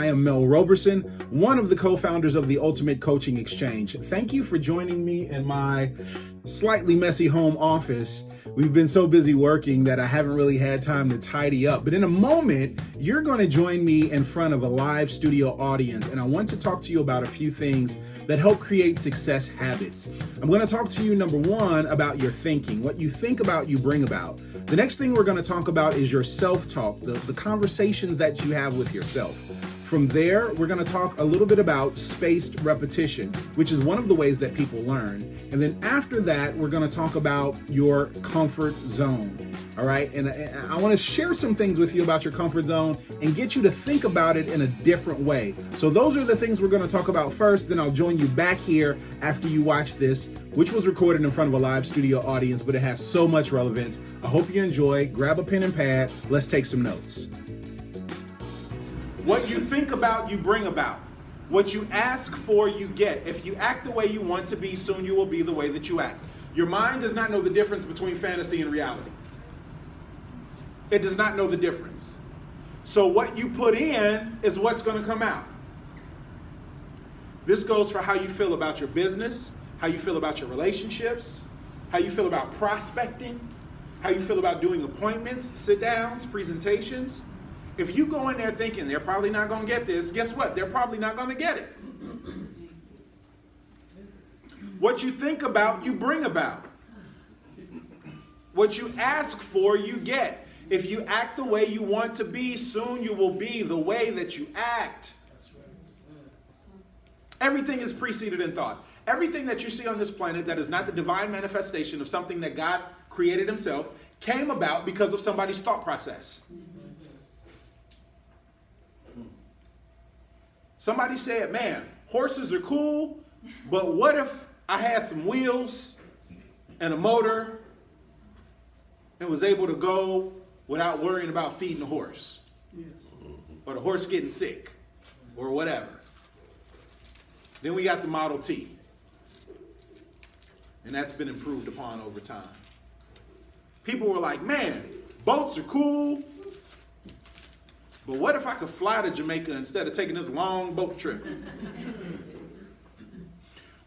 I am Mel Roberson, one of the co-founders of the Ultimate Coaching Exchange. Thank you for joining me in my slightly messy home office. We've been so busy working that I haven't really had time to tidy up. But in a moment, you're going to join me in front of a live studio audience, and I want to talk to you about a few things that help create success habits. I'm going to talk to you, number one, about your thinking. What you think about, you bring about. The next thing we're going to talk about is your self-talk, the conversations that you have with yourself. From there, we're going to talk a little bit about spaced repetition, which is one of the ways that people learn. And then after that, we're going to talk about your comfort zone. All right. And I want to share some things with you about your comfort zone and get you to think about it in a different way. So those are the things we're going to talk about first. Then I'll join you back here after you watch this, which was recorded in front of a live studio audience, but it has so much relevance. I hope you enjoy. Grab a pen and pad. Let's take some notes. What you think about, you bring about. What you ask for, you get. If you act the way you want to be, soon you will be the way that you act. Your mind does not know the difference between fantasy and reality. It does not know the difference. So what you put in is what's going to come out. This goes for how you feel about your business, how you feel about your relationships, how you feel about prospecting, how you feel about doing appointments, sit-downs, presentations. If you go in there thinking they're probably not going to get this, guess what? They're probably not going to get it. What you think about, you bring about. What you ask for, you get. If you act the way you want to be, soon you will be the way that you act. Everything is preceded in thought. Everything that you see on this planet that is not the divine manifestation of something that God created himself came about because of somebody's thought process. Somebody said, man, horses are cool, but what if I had some wheels and a motor and was able to go without worrying about feeding the horse? Yes. Or the horse getting sick or whatever. Then we got the Model T. And that's been improved upon over time. People were like, man, boats are cool. But what if I could fly to Jamaica instead of taking this long boat trip?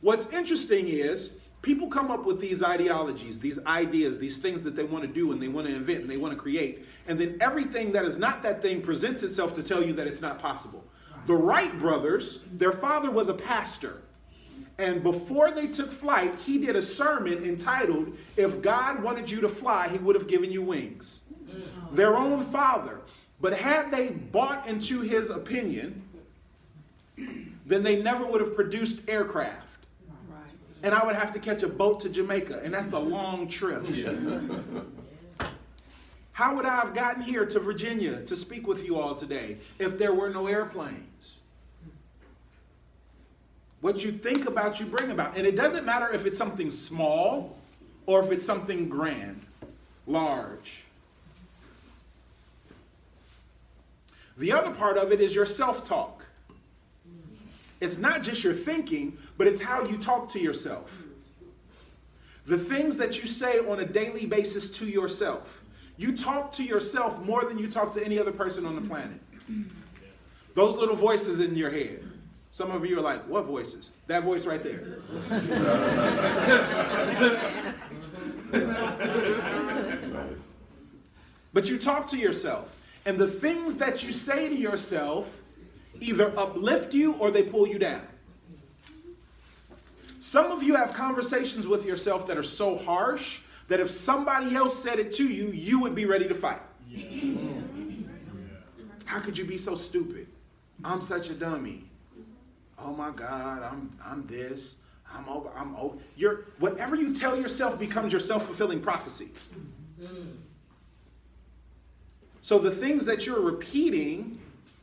What's interesting is people come up with these ideologies, these ideas, these things that they want to do and they want to invent and they want to create. And then everything that is not that thing presents itself to tell you that it's not possible. The Wright brothers, their father was a pastor. And before they took flight, he did a sermon entitled, "If God wanted you to fly, he would have given you wings." Their own father. But had they bought into his opinion, then they never would have produced aircraft. And I would have to catch a boat to Jamaica, and that's a long trip. Yeah. How would I have gotten here to Virginia to speak with you all today if there were no airplanes? What you think about, you bring about. And it doesn't matter if it's something small or if it's something grand, large. The other part of it is your self-talk. It's not just your thinking, but it's how you talk to yourself. The things that you say on a daily basis to yourself. You talk to yourself more than you talk to any other person on the planet. Those little voices in your head. Some of you are like, what voices? That voice right there. But you talk to yourself. And the things that you say to yourself either uplift you or they pull you down. Some of you have conversations with yourself that are so harsh that if somebody else said it to you, you would be ready to fight. Yeah. How could you be so stupid? I'm such a dummy. Oh my God, I'm this. I'm over. Whatever you tell yourself becomes your self-fulfilling prophecy. So the things that you're repeating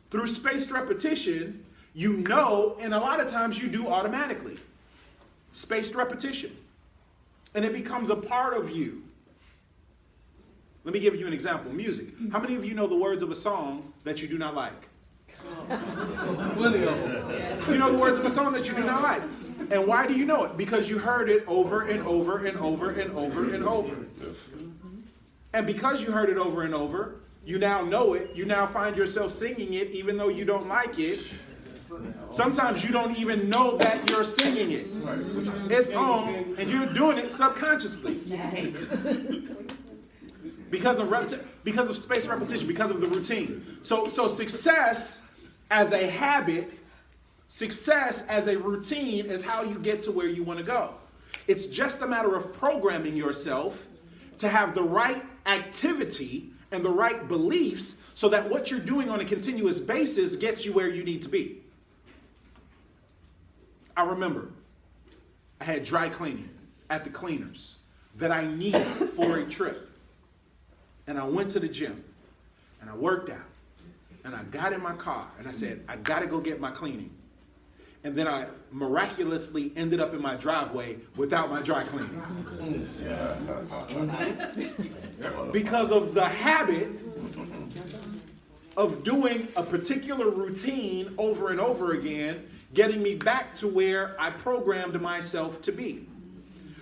through spaced repetition, you know, and a lot of times you do automatically. Spaced repetition. And it becomes a part of you. Let me give you an example. Music. How many of you know the words of a song that you do not like? You know the words of a song that you do not like. And why do you know it? Because you heard it over and over and over and over and over. And because you heard it over and over, You now know it. You now find yourself singing it even though you don't like it. Sometimes you don't even know that you're singing it. It's on, and you're doing it subconsciously. Because of spaced repetition, because of the routine. So success as a habit, success as a routine is how you get to where you want to go. It's just a matter of programming yourself to have the right activity and the right beliefs so that what you're doing on a continuous basis gets you where you need to be. I remember I had dry cleaning at the cleaners that I needed for a trip. And I went to the gym and I worked out and I got in my car and I said, I gotta go get my cleaning. And then I miraculously ended up in my driveway without my dry cleaning. Because of the habit of doing a particular routine over and over again, getting me back to where I programmed myself to be.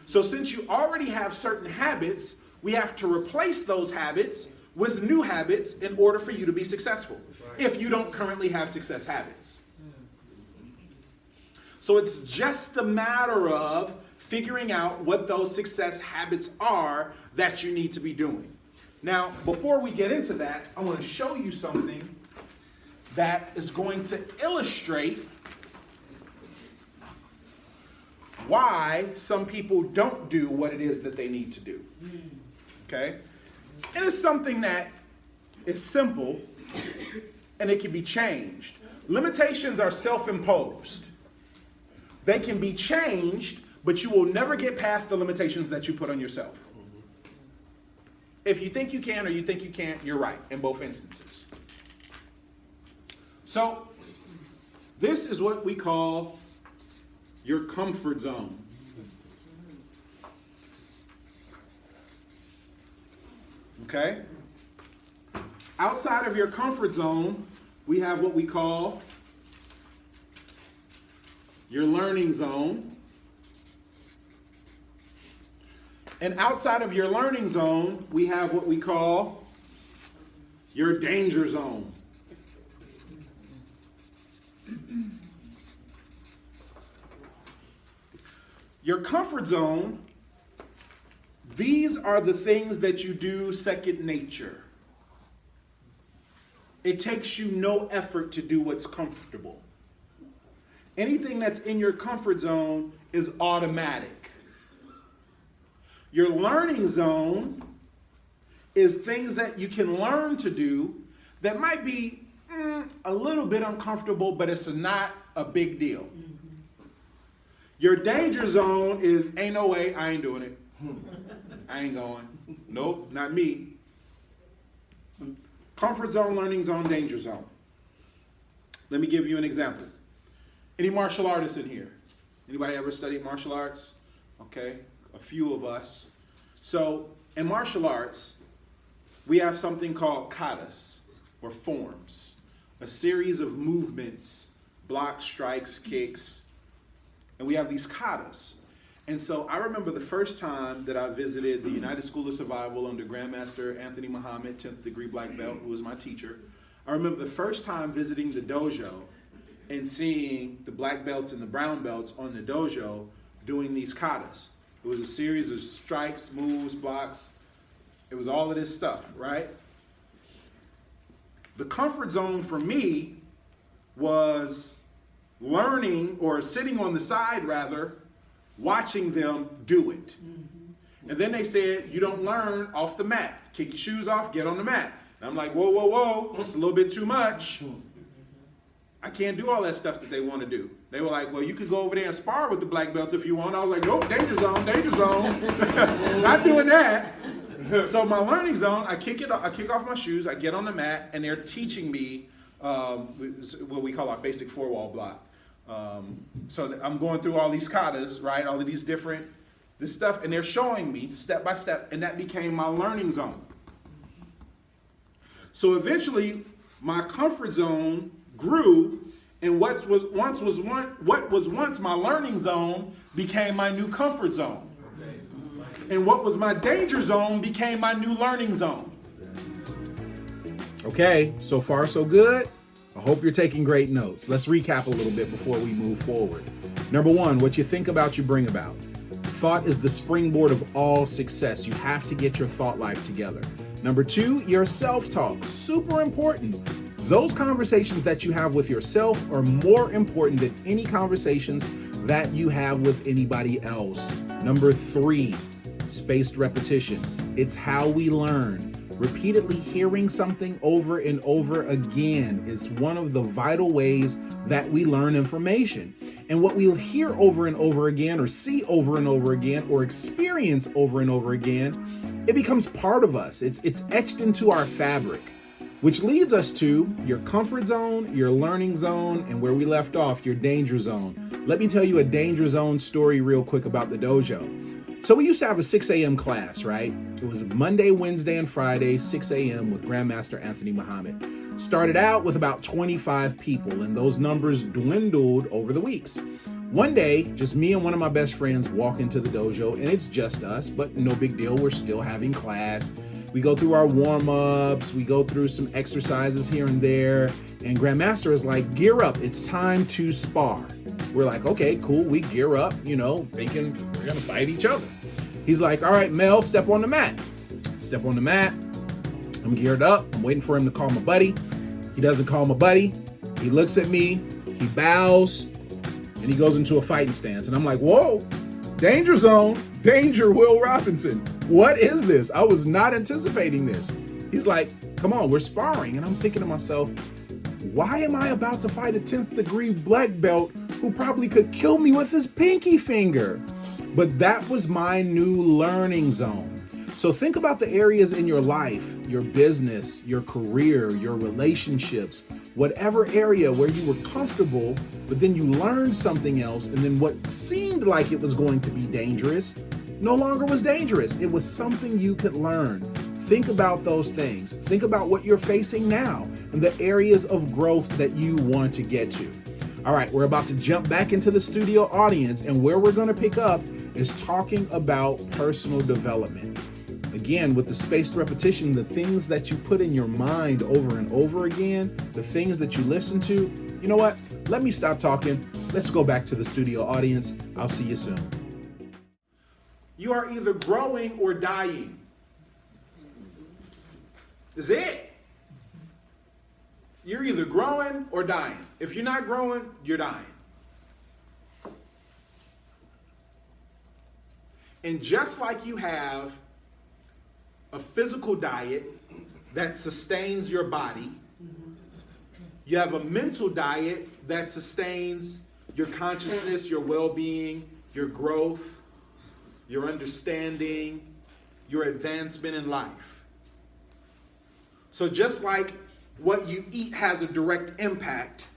So since you already have certain habits, we have to replace those habits with new habits in order for you to be successful, if you don't currently have success habits. So it's just a matter of figuring out what those success habits are that you need to be doing. Now, before we get into that, I want to show you something that is going to illustrate why some people don't do what it is that they need to do. Okay? It is something that is simple and it can be changed. Limitations are self-imposed. They can be changed, but you will never get past the limitations that you put on yourself. If you think you can or you think you can't, you're right in both instances. So, this is what we call your comfort zone. Okay? Outside of your comfort zone, we have what we call your learning zone. And outside of your learning zone, we have what we call your danger zone. Your comfort zone, these are the things that you do second nature. It takes you no effort to do what's comfortable. Anything that's in your comfort zone is automatic. Your learning zone is things that you can learn to do that might be a little bit uncomfortable, but it's not a big deal. Your danger zone is, ain't no way, I ain't doing it. I ain't going. Nope, not me. Comfort zone, learning zone, danger zone. Let me give you an example. Any martial artists in here? Anybody ever studied martial arts? Okay, a few of us. So in martial arts, we have something called katas, or forms. A series of movements, blocks, strikes, kicks, and we have these katas. And so I remember the first time that I visited the United School of Survival under Grandmaster Anthony Muhammad, 10th degree black belt, who was my teacher. I remember the first time visiting the dojo and seeing the black belts and the brown belts on the dojo doing these katas. It was a series of strikes, moves, blocks. It was all of this stuff, right? The comfort zone for me was learning, or sitting on the side rather, watching them do it. And then they said, you don't learn off the mat. Kick your shoes off, get on the mat. And I'm like, whoa, whoa, whoa, that's a little bit too much. I can't do all that stuff that they want to do. They were like, well, you could go over there and spar with the black belts if you want. I was like, nope, danger zone, danger zone. Not doing that. So my learning zone, I kick off my shoes, I get on the mat, and they're teaching me what we call our basic four-wall block. So I'm going through all these katas, right? All of these different, this stuff, and they're showing me step by step, and that became my learning zone. So eventually, my comfort zone grew, and what was once my learning zone became my new comfort zone. And what was my danger zone became my new learning zone. Okay, so far so good. I hope you're taking great notes. Let's recap a little bit before we move forward. Number one, what you think about, you bring about. Thought is the springboard of all success. You have to get your thought life together. Number two, your self-talk, super important. Those conversations that you have with yourself are more important than any conversations that you have with anybody else. Number three, spaced repetition. It's how we learn. Repeatedly hearing something over and over again is one of the vital ways that we learn information. And what we'll hear over and over again, or see over and over again, or experience over and over again, it becomes part of us. It's etched into our fabric, which leads us to your comfort zone, your learning zone, and where we left off, your danger zone. Let me tell you a danger zone story real quick about the dojo. So we used to have a 6 a.m. class, right? It was Monday, Wednesday, and Friday, 6 a.m. with Grandmaster Anthony Muhammad. Started out with about 25 people, and those numbers dwindled over the weeks. One day, just me and one of my best friends walk into the dojo, and it's just us, but no big deal. We're still having class. We go through our warm-ups. We go through some exercises here and there. And Grandmaster is like, gear up. It's time to spar. We're like, okay, cool. We gear up, thinking we're going to fight each other. He's like, all right, Mel, step on the mat. Step on the mat. I'm geared up. I'm waiting for him to call my buddy. He doesn't call my buddy. He looks at me. He bows. And he goes into a fighting stance. And I'm like, whoa, danger zone. Danger, Will Robinson. What is this? I was not anticipating this. He's like, come on, we're sparring. And I'm thinking to myself, why am I about to fight a 10th degree black belt who probably could kill me with his pinky finger? But that was my new learning zone. So think about the areas in your life, your business, your career, your relationships, whatever area where you were comfortable, but then you learned something else, and then what seemed like it was going to be dangerous no longer was dangerous. It was something you could learn. Think about those things. Think about what you're facing now and the areas of growth that you want to get to. All right, we're about to jump back into the studio audience, and where we're going to pick up is talking about personal development. Again, with the spaced repetition, the things that you put in your mind over and over again, the things that you listen to, you know what? Let me stop talking. Let's go back to the studio audience. I'll see you soon. You are either growing or dying. Is it? You're either growing or dying. If you're not growing, you're dying. And just like you have a physical diet that sustains your body, you have a mental diet that sustains your consciousness, your well-being, your growth, your understanding, your advancement in life. So just like what you eat has a direct impact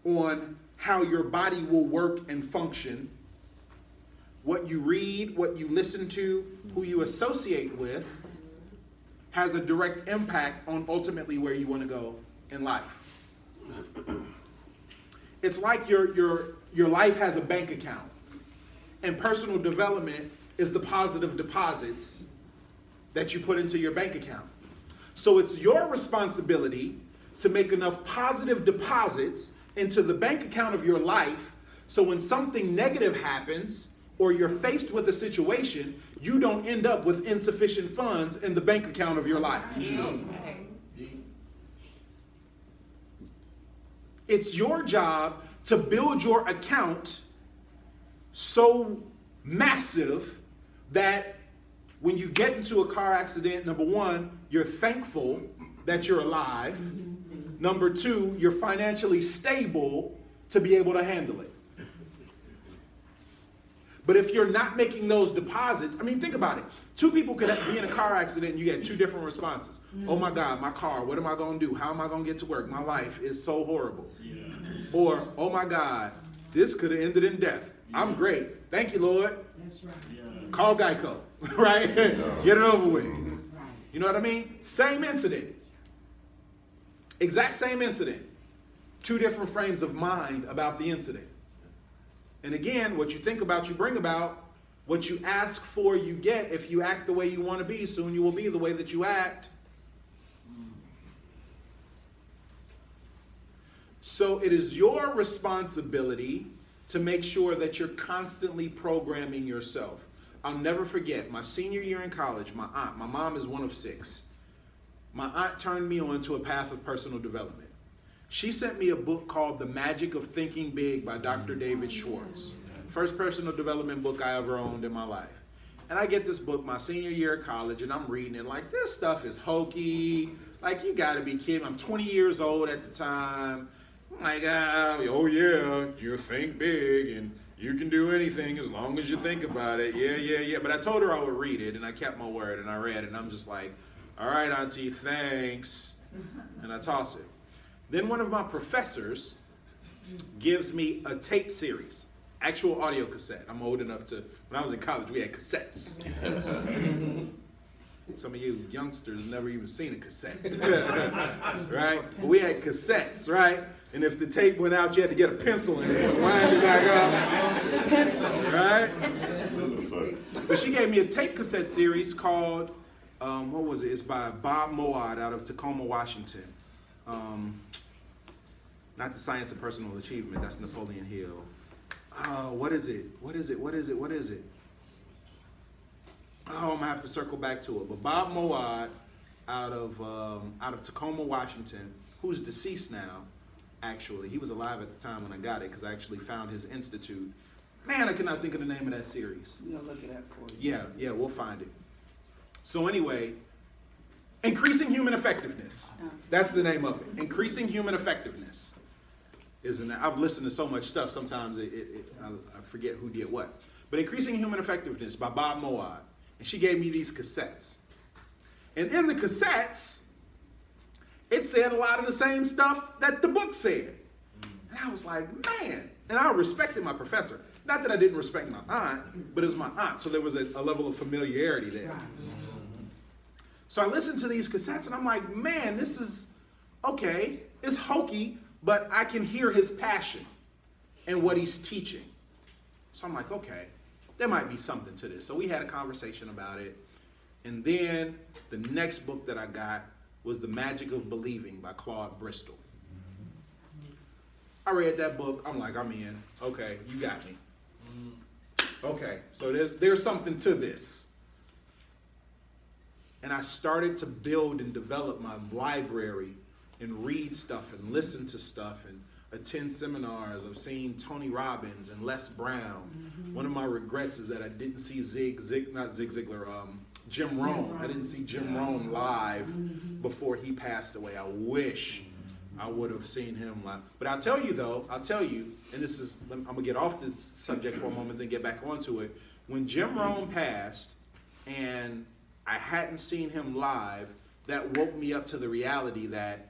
on how your body will work and function, what you read, what you listen to, who you associate with has a direct impact on ultimately where you want to go in life. It's like your life has a bank account, and personal development is the positive deposits that you put into your bank account. So it's your responsibility to make enough positive deposits into the bank account of your life so when something negative happens or you're faced with a situation, you don't end up with insufficient funds in the bank account of your life. It's your job to build your account so massive that when you get into a car accident, number one, you're thankful that you're alive. Number two, you're financially stable to be able to handle it. But if you're not making those deposits, I mean, think about it. Two people could be in a car accident and you get two different responses. Oh my God, my car, what am I going to do? How am I going to get to work? My life is so horrible. Yeah. Or, oh my God, this could have ended in death. Yeah. I'm great. Thank you, Lord. That's right. Yeah. Call Geico, right? Get it over with. You know what I mean? Same incident. Exact same incident. Two different frames of mind about the incident. And again, what you think about, you bring about. What you ask for, you get. If you act the way you want to be, soon you will be the way that you act. So it is your responsibility to make sure that you're constantly programming yourself. I'll never forget my senior year in college, my mom is one of 6. My aunt turned me on to a path of personal development. She sent me a book called The Magic of Thinking Big by Dr. David Schwartz. First personal development book I ever owned in my life. And I get this book my senior year of college, and I'm reading it like, this stuff is hokey. Like, you gotta be kidding. I'm 20 years old at the time. I'm like, oh yeah, you think big, and you can do anything as long as you think about it. Yeah. But I told her I would read it, and I kept my word, and I read it, and I'm just like, all right, Auntie, thanks. And I toss it. Then one of my professors gives me a tape series, actual audio cassette. I'm old enough to, when I was in college, we had cassettes. Some of you youngsters never even seen a cassette, right? But we had cassettes, right? And if the tape went out, you had to get a pencil in it and wind it back up, right? But she gave me a tape cassette series called, what was it? It's by Bob Moad out of Tacoma, Washington. Not The Science of Personal Achievement, that's Napoleon Hill. What is it? Oh, I'm gonna have to circle back to it. But Bob Moad out of Tacoma, Washington, who's deceased now, actually. He was alive at the time when I got it because I actually found his institute. Man, I cannot think of the name of that series. We'll look it up for you. Yeah, we'll find it. So anyway, Increasing Human Effectiveness. That's the name of it. Increasing Human Effectiveness. I've listened to so much stuff, sometimes I forget who did what. But Increasing Human Effectiveness by Bob Moad. And she gave me these cassettes. And in the cassettes, it said a lot of the same stuff that the book said. And I was like, man. And I respected my professor. Not that I didn't respect my aunt, but it was my aunt. So there was a level of familiarity there. So I listened to these cassettes and I'm like, man, this is, okay, it's hokey, but I can hear his passion and what he's teaching. So I'm like, okay, there might be something to this. So we had a conversation about it. And then the next book that I got was The Magic of Believing by Claude Bristol. I read that book. I'm like, I'm in. Okay, you got me. Okay, so there's something to this. And I started to build and develop my library and read stuff and listen to stuff and attend seminars. I've seen Tony Robbins and Les Brown. One of my regrets is that I didn't see Jim Rohn. I didn't see Jim Rohn live before he passed away. I wish I would have seen him live. But I'll tell you, and this is, I'm gonna get off this subject for a moment, then get back onto it. When Jim Rohn passed and I hadn't seen him live, that woke me up to the reality that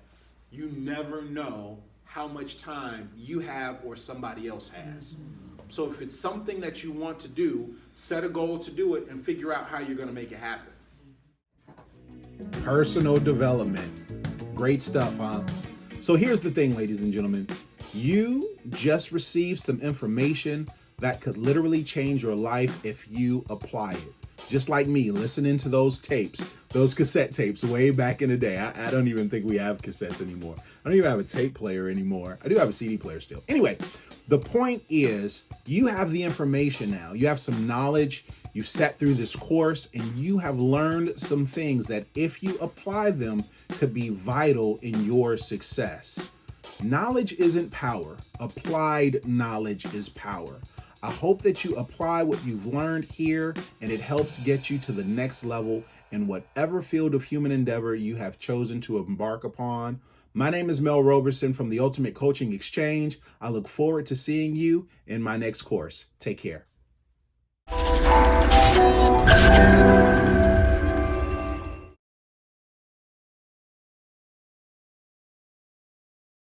you never know how much time you have or somebody else has. So if it's something that you want to do, set a goal to do it and figure out how you're gonna make it happen. Personal development. Great stuff, huh? So here's the thing, ladies and gentlemen. You just received some information that could literally change your life if you apply it. Just like me, listening to those tapes, those cassette tapes way back in the day. I don't even think we have cassettes anymore. I don't even have a tape player anymore. I do have a CD player still. Anyway, the point is you have the information now. You have some knowledge. You've sat through this course and you have learned some things that if you apply them could be vital in your success. Knowledge isn't power. Applied knowledge is power. I hope that you apply what you've learned here and it helps get you to the next level in whatever field of human endeavor you have chosen to embark upon. My name is Mel Roberson from the Ultimate Coaching Exchange. I look forward to seeing you in my next course. Take care.